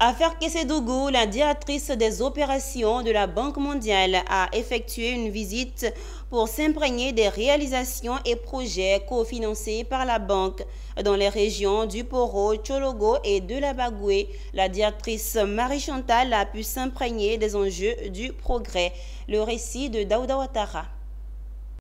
À Ferkessédougou, la directrice des opérations de la Banque mondiale a effectué une visite pour s'imprégner des réalisations et projets cofinancés par la banque dans les régions du Poro, Tchologo et de la Bagoué. La directrice Marie-Chantal a pu s'imprégner des enjeux du progrès. Le récit de Daouda Ouattara.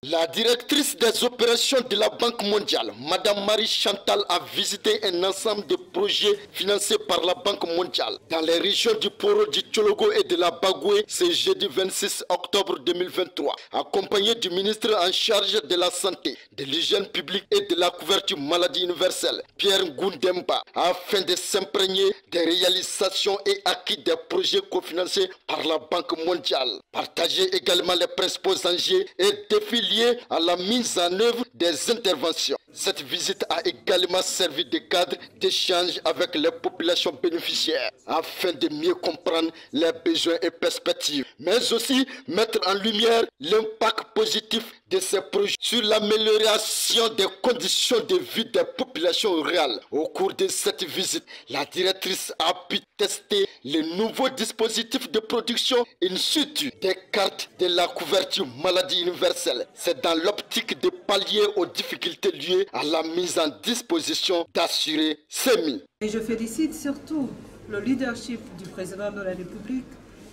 La directrice des opérations de la Banque mondiale, Madame Marie-Chantal, a visité un ensemble de projets financés par la Banque mondiale dans les régions du Poro, du Tchologo et de la Bagoué ce jeudi 26 octobre 2023, accompagnée du ministre en charge de la Santé, de l'hygiène publique et de la couverture maladie universelle, Pierre Ngundemba, afin de s'imprégner des réalisations et acquis des projets cofinancés par la Banque mondiale. Partager également les principaux enjeux et défis liés à la mise en œuvre des interventions. Cette visite a également servi de cadre d'échange avec les populations bénéficiaires afin de mieux comprendre les besoins et perspectives, mais aussi mettre en lumière l'impact positif de ces projets sur l'amélioration des conditions de vie des populations rurales. Au cours de cette visite, la directrice a pu tester les nouveaux dispositifs de production in situ des cartes de la couverture maladie universelle. C'est dans l'optique de pallier aux difficultés liées à la mise en disposition d'assurer SEMI. Et je félicite surtout le leadership du président de la République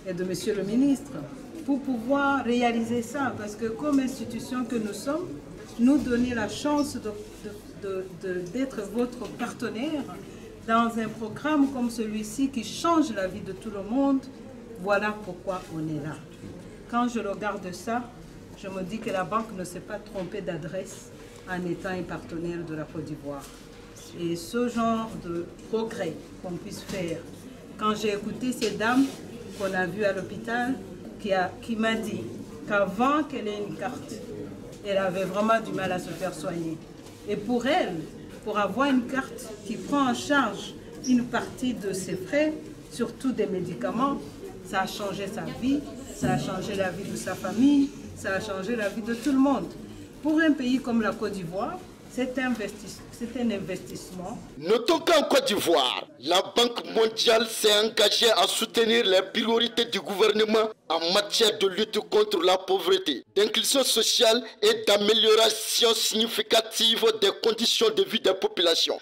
et de monsieur le ministre pour pouvoir réaliser ça, parce que comme institution que nous sommes, nous donner la chance d'être votre partenaire dans un programme comme celui-ci qui change la vie de tout le monde. Voilà pourquoi on est là. Quand je regarde ça, je me dis que la banque ne s'est pas trompée d'adresse en étant un partenaire de la Côte d'Ivoire. Et ce genre de progrès qu'on puisse faire. Quand j'ai écouté ces dames qu'on a vues à l'hôpital, qui m'a dit qu'avant qu'elle ait une carte, elle avait vraiment du mal à se faire soigner. Et pour elle, pour avoir une carte qui prend en charge une partie de ses frais, surtout des médicaments, ça a changé sa vie, ça a changé la vie de sa famille, ça a changé la vie de tout le monde. Pour un pays comme la Côte d'Ivoire, c'est un investissement. Notons qu'en Côte d'Ivoire, la Banque mondiale s'est engagée à soutenir les priorités du gouvernement en matière de lutte contre la pauvreté, d'inclusion sociale et d'amélioration significative des conditions de vie des populations.